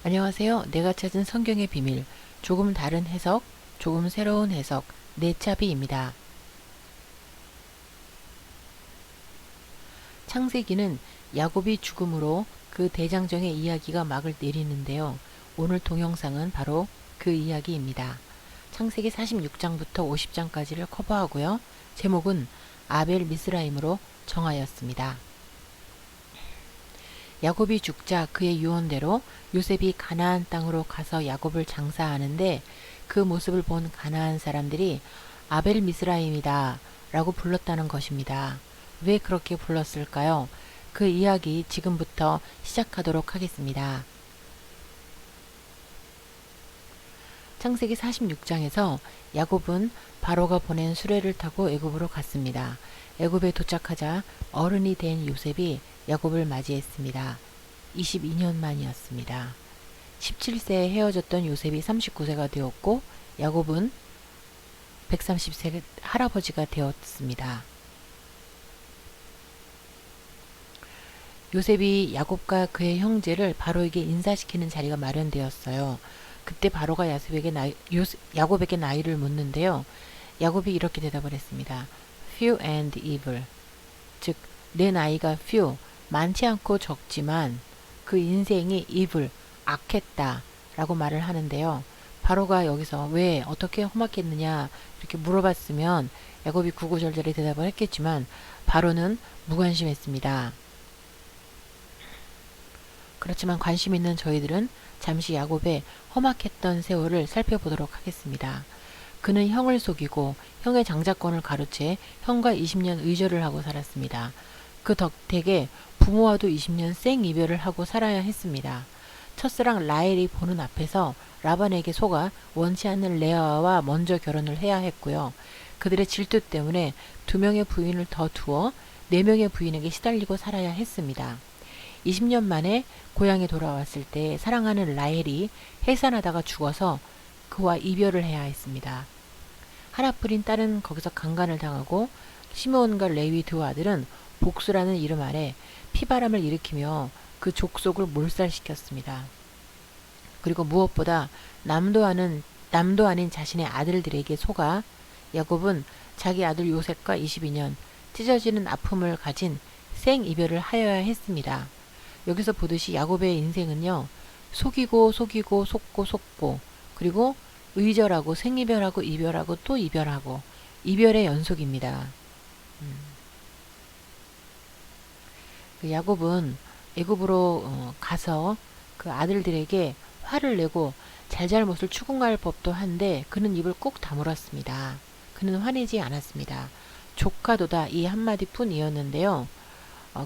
안녕하세요. 내가 찾은 성경의 비밀, 조금 다른 해석, 조금 새로운 해석, 네차비입니다. 창세기는 야곱이 죽음으로 그 대장정의 이야기가 막을 내리는데요. 오늘 동영상은 바로 그 이야기입니다. 창세기 46장부터 50장까지를 커버하고요. 제목은 아벨 미스라임으로 정하였습니다. 야곱이 죽자 그의 유언대로 요셉이 가나안 땅으로 가서 야곱을 장사하는데 그 모습을 본 가나안 사람들이 아벨 미스라임이다 라고 불렀다는 것입니다. 왜 그렇게 불렀을까요? 그 이야기 지금부터 시작하도록 하겠습니다. 창세기 46장에서 야곱은 바로가 보낸 수레를 타고 애굽으로 갔습니다. 애굽에 도착하자 어른이 된 요셉이 야곱을 맞이했습니다. 22년 만이었습니다. 17세에 헤어졌던 요셉이 39세가 되었고 야곱은 130세 할아버지가 되었습니다. 요셉이 야곱과 그의 형제를 바로에게 인사시키는 자리가 마련되었어요. 그때 바로가 야곱에게 나이를 묻는데요. 야곱이 이렇게 대답을 했습니다. Few and evil. 즉, 내 나이가 few, 많지 않고 적지만 그 인생이 evil, 악했다 라고 말을 하는데요. 바로가 여기서 왜 어떻게 험악했느냐 이렇게 물어봤으면 야곱이 구구절절히 대답을 했겠지만 바로는 무관심했습니다. 그렇지만 관심 있는 저희들은 잠시 야곱의 험악했던 세월을 살펴보도록 하겠습니다. 그는 형을 속이고 형의 장자권을 가로채 형과 20년 의절을 하고 살았습니다. 그 덕택에 부모와도 20년 생이별을 하고 살아야 했습니다. 첫사랑 라헬이 보는 앞에서 라반에게 속아 원치 않는 레아와 먼저 결혼을 해야 했고요. 그들의 질투 때문에 2명의 부인을 더 두어 4명의 부인에게 시달리고 살아야 했습니다. 20년 만에 고향에 돌아왔을 때 사랑하는 라헬이 해산하다가 죽어서 그와 이별을 해야 했습니다. 하나뿐인 딸은 거기서 강간을 당하고 시므온과 레위 두 아들은 복수라는 이름 아래 피바람을 일으키며 그 족속을 몰살시켰습니다. 그리고 무엇보다 남도 아닌 자신의 아들들에게 속아 야곱은 자기 아들 요셉과 22년 찢어지는 아픔을 가진 생이별을 하여야 했습니다. 여기서 보듯이 야곱의 인생은요. 속이고 속고 그리고 의절하고 생이별하고 이별하고 또 이별하고 이별의 연속입니다. 그 야곱은 애굽으로 가서 그 아들들에게 화를 내고 잘잘못을 추궁할 법도 한데 그는 입을 꾹 다물었습니다. 그는 화내지 않았습니다. 조카도다 이 한마디 뿐이었는데요.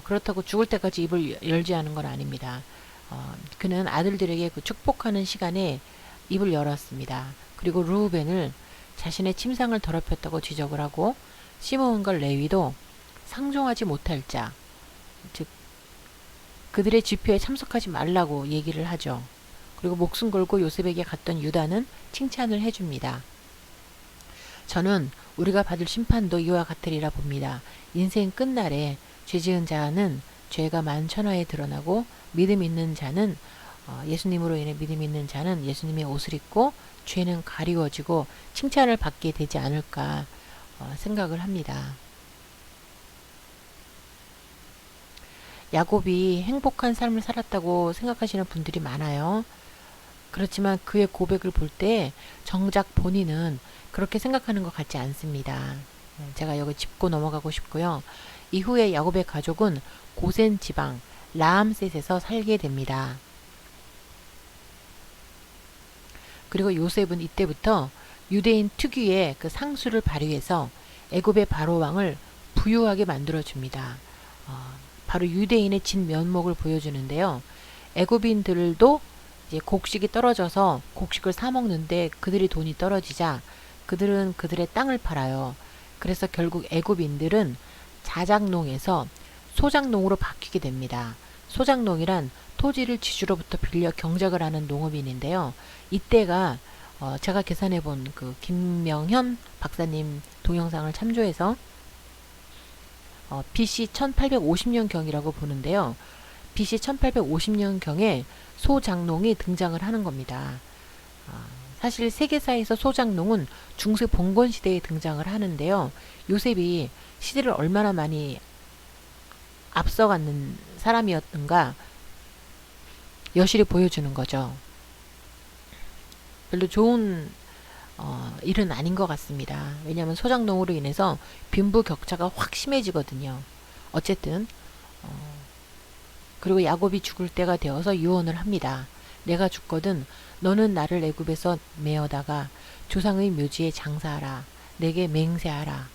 그렇다고 죽을 때까지 입을 열지 않은 건 아닙니다. 그는 아들들에게 그 축복하는 시간에 입을 열었습니다. 그리고 르우벤을 자신의 침상을 더럽혔다고 지적을 하고 시므온과 레위도 상종하지 못할 자, 즉 그들의 집회에 참석하지 말라고 얘기를 하죠. 그리고 목숨 걸고 요셉에게 갔던 유다는 칭찬을 해줍니다. 저는 우리가 받을 심판도 이와 같으리라 봅니다. 인생 끝날에 죄 지은 자는 죄가 만천하에 드러나고 믿음 있는 자는 예수님으로 인해 믿음 있는 자는 예수님의 옷을 입고 죄는 가리워지고 칭찬을 받게 되지 않을까 생각을 합니다. 야곱이 행복한 삶을 살았다고 생각하시는 분들이 많아요. 그렇지만 그의 고백을 볼 때 정작 본인은 그렇게 생각하는 것 같지 않습니다. 제가 여기 짚고 넘어가고 싶고요. 이후에 야곱의 가족은 고센 지방 라암셋에서 살게 됩니다. 그리고 요셉은 이때부터 유대인 특유의 그 상수를 발휘해서 애굽의 바로 왕을 부유하게 만들어줍니다. 바로 유대인의 진면목을 보여주는데요. 애굽인들도 이제 곡식이 떨어져서 곡식을 사 먹는데 그들이 돈이 떨어지자 그들은 그들의 땅을 팔아요. 그래서 결국 애굽인들은 자작농에서 소작농으로 바뀌게 됩니다. 소작농이란 토지를 지주로부터 빌려 경작을 하는 농업인인데요. 이때가 제가 계산해 본 그 김명현 박사님 동영상을 참조해서 BC 1850년경이라고 보는데요. BC 1850년경에 소장농이 등장을 하는 겁니다. 사실 세계사에서 소장농은 중세 봉건 시대에 등장을 하는데요. 요셉이 시대를 얼마나 많이 앞서가는 사람이었던가 여실히 보여주는 거죠. 별로 좋은 일은 아닌 것 같습니다. 왜냐하면 소장농으로 인해서 빈부격차가 확 심해지거든요. 어쨌든 그리고 야곱이 죽을 때가 되어서 유언을 합니다. 내가 죽거든 너는 나를 애굽에서 메어다가 조상의 묘지에 장사하라. 내게 맹세하라.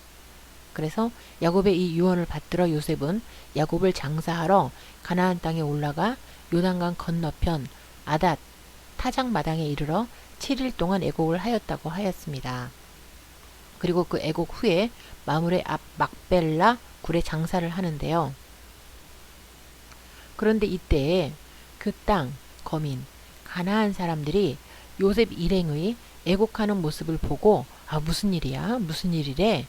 그래서 야곱의 이 유언을 받들어 요셉은 야곱을 장사하러 가나안 땅에 올라가 요단강 건너편 아닷 타작 마당에 이르러 7일 동안 애곡을 하였다고 하였습니다. 그리고 그 애곡 후에 마물의 앞 막벨라 굴에 장사를 하는데요. 그런데 이때에 그 땅 거민 가나안 사람들이 요셉 일행의 애곡하는 모습을 보고 무슨 일이야? 무슨 일이래?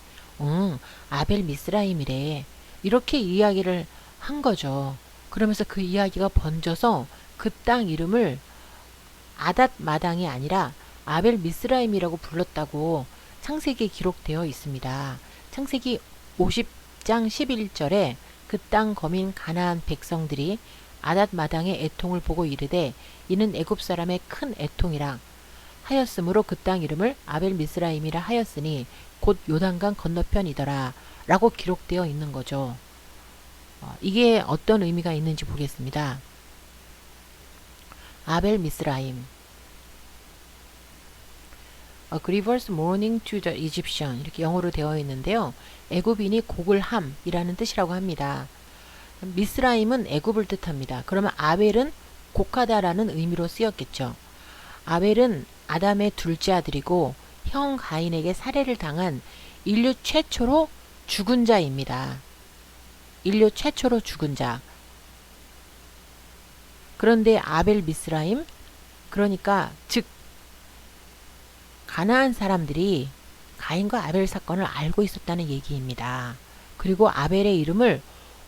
아벨 미스라임이래. 이렇게 이야기를 한 거죠. 그러면서 그 이야기가 번져서 그 땅 이름을 아닷 마당이 아니라 아벨 미스라임이라고 불렀다고 창세기에 기록되어 있습니다. 창세기 50장 11절에 그 땅 거민 가나안 백성들이 아닷 마당의 애통을 보고 이르되 이는 애굽 사람의 큰 애통이라 하였으므로 그 땅 이름을 아벨 미스라임이라 하였으니 곧 요단강 건너편이더라 라고 기록되어 있는 거죠. 이게 어떤 의미가 있는지 보겠습니다. 아벨 미스라임 A grievous mourning to the Egyptian 이렇게 영어로 되어 있는데요. 애굽인이 곡을 함이라는 뜻이라고 합니다. 미스라임은 애굽을 뜻합니다. 그러면 아벨은 곡하다라는 의미로 쓰였겠죠. 아벨은 아담의 둘째 아들이고 형 가인에게 살해를 당한 인류 최초로 죽은 자입니다. 인류 최초로 죽은 자. 그런데 아벨 미스라임 그러니까 즉 가나안 사람들이 가인과 아벨 사건을 알고 있었다는 얘기입니다. 그리고 아벨의 이름을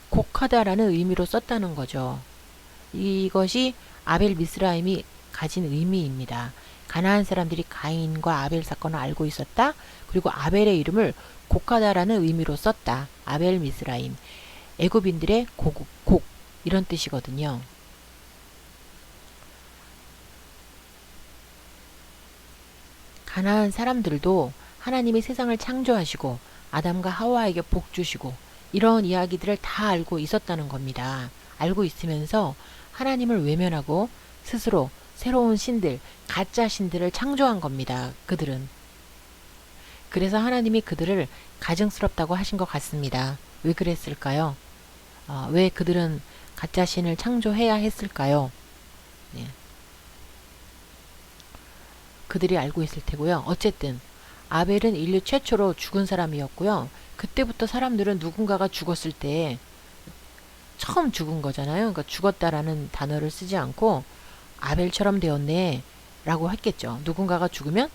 곡하다라는 의미로 썼다는 거죠. 이것이 아벨 미스라임이 가진 의미입니다. 가나안 사람들이 가인과 아벨 사건을 알고 있었다. 그리고 아벨의 이름을 곡하다라는 의미로 썼다. 아벨 미스라임. 애굽인들의 곡 이런 뜻이거든요. 가나안 사람들도 하나님이 세상을 창조하시고 아담과 하와에게 복 주시고 이런 이야기들을 다 알고 있었다는 겁니다. 알고 있으면서 하나님을 외면하고 스스로 새로운 신들, 가짜 신들을 창조한 겁니다. 그들은. 그래서 하나님이 그들을 가증스럽다고 하신 것 같습니다. 왜 그랬을까요? 왜 그들은 가짜 신을 창조해야 했을까요? 네. 그들이 알고 있을 테고요. 어쨌든 아벨은 인류 최초로 죽은 사람이었고요. 그때부터 사람들은 누군가가 죽었을 때 처음 죽은 거잖아요. 그러니까 죽었다라는 단어를 쓰지 않고 아벨처럼 되었네 라고 했겠죠. 누군가가 죽으면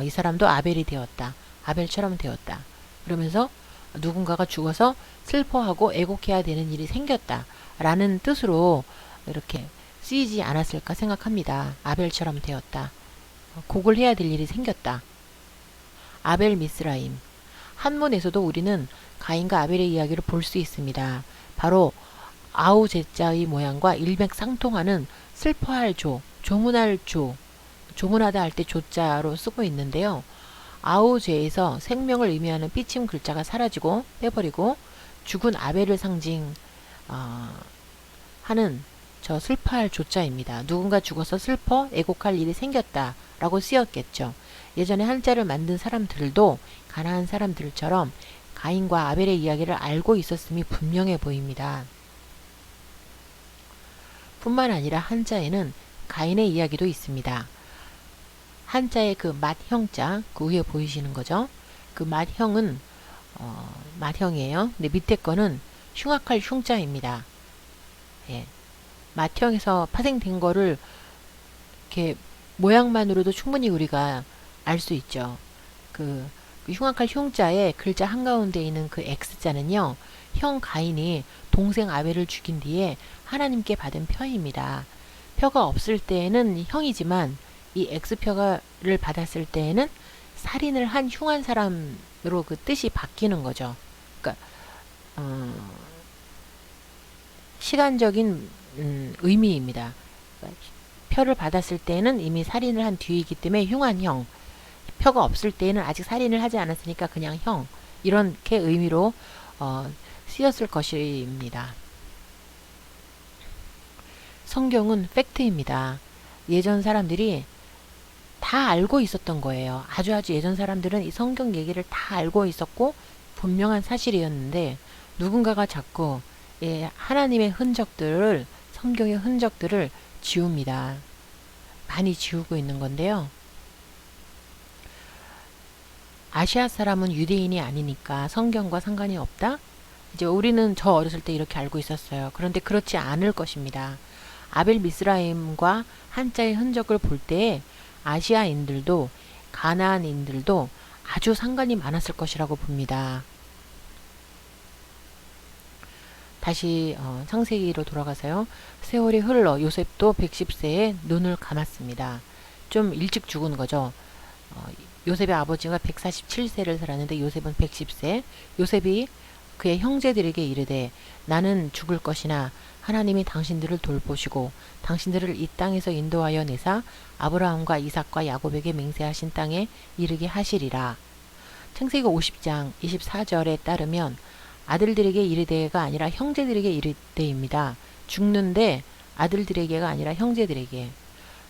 이 사람도 아벨이 되었다. 아벨처럼 되었다. 그러면서 누군가가 죽어서 슬퍼하고 애곡해야 되는 일이 생겼다 라는 뜻으로 이렇게 쓰이지 않았을까 생각합니다. 아벨처럼 되었다. 곡을 해야 될 일이 생겼다. 아벨 미스라임. 한문에서도 우리는 가인과 아벨의 이야기를 볼 수 있습니다. 바로 아우 제자의 모양과 일맥상통하는 슬퍼할 조, 조문할 조, 조문하다 할 때 조자로 쓰고 있는데요. 아우제에서 생명을 의미하는 삐침 글자가 사라지고 빼버리고 죽은 아벨을 상징하는 저 슬퍼할 조자입니다. 누군가 죽어서 슬퍼 애곡할 일이 생겼다 라고 쓰였겠죠. 예전에 한자를 만든 사람들도 가나안 사람들처럼 가인과 아벨의 이야기를 알고 있었음이 분명해 보입니다. 뿐만 아니라 한자에는 가인의 이야기도 있습니다. 한자의 그 맏형자, 그 위에 보이시는 거죠? 그 맏형은 맏형이에요. 근데 밑에 거는 흉악할 흉자입니다. 예. 맏형에서 파생된 거를 이렇게 모양만으로도 충분히 우리가 알 수 있죠. 그 그 흉악할 흉자에 글자 한가운데 있는 그 X자는요, 형 가인이 동생 아벨을 죽인 뒤에 하나님께 받은 표입니다. 표가 없을 때에는 형이지만 이 X표를 받았을 때에는 살인을 한 흉한 사람으로 그 뜻이 바뀌는 거죠. 그러니까 시간적인 의미입니다. 그러니까 표를 받았을 때는 이미 살인을 한 뒤이기 때문에 흉한 형, 표가 없을 때는 아직 살인을 하지 않았으니까 그냥 형, 이렇게 의미로 쓰였을 것입니다. 성경은 팩트입니다. 예전 사람들이 다 알고 있었던 거예요. 아주 예전 사람들은 이 성경 얘기를 다 알고 있었고 분명한 사실이었는데 누군가가 자꾸 하나님의 흔적들을, 성경의 흔적들을 지웁니다. 많이 지우고 있는 건데요. 아시아 사람은 유대인이 아니니까 성경과 상관이 없다? 이제 우리는 저 어렸을 때 이렇게 알고 있었어요. 그런데 그렇지 않을 것입니다. 아벨 미스라임과 한자의 흔적을 볼 때에 아시아인들도 가나안인들도 아주 상관이 많았을 것이라고 봅니다. 다시 창세기로 돌아가서요. 세월이 흘러 요셉도 110세에 눈을 감았습니다. 좀 일찍 죽은 거죠. 요셉의 아버지가 147세를 살았는데 요셉은 110세. 요셉이 그의 형제들에게 이르되 나는 죽을 것이나 하나님이 당신들을 돌보시고 당신들을 이 땅에서 인도하여 내사 아브라함과 이삭과 야곱에게 맹세하신 땅에 이르게 하시리라. 창세기 50장 24절에 따르면 아들들에게 이르되가 아니라 형제들에게 이르되입니다. 죽는데 아들들에게가 아니라 형제들에게.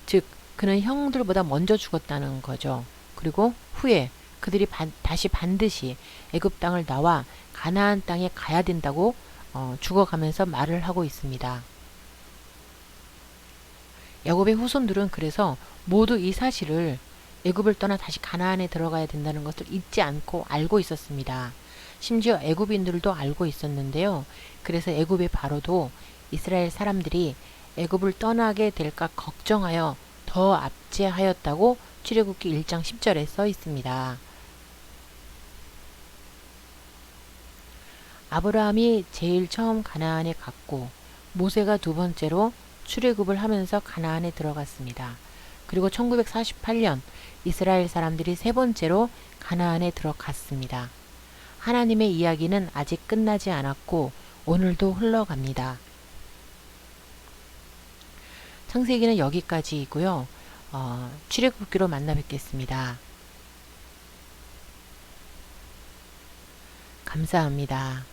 즉 그는 형들보다 먼저 죽었다는 거죠. 그리고 후에 그들이 다시 반드시 애굽 땅을 나와 가나안 땅에 가야 된다고 죽어가면서 말을 하고 있습니다. 야곱의 후손들은 그래서 모두 이 사실을 애굽을 떠나 다시 가나안에 들어가야 된다는 것을 잊지 않고 알고 있었습니다. 심지어 애굽인들도 알고 있었는데요. 그래서 애굽의 바로도 이스라엘 사람들이 애굽을 떠나게 될까 걱정하여 더 압제하였다고 출애굽기 1장 10절에 써 있습니다. 아브라함이 제일 처음 가나안에 갔고 모세가 두 번째로 출애굽을 하면서 가나안에 들어갔습니다. 그리고 1948년 이스라엘 사람들이 세 번째로 가나안에 들어갔습니다. 하나님의 이야기는 아직 끝나지 않았고 오늘도 흘러갑니다. 창세기는 여기까지이고요. 출애굽기로 만나 뵙겠습니다. 감사합니다.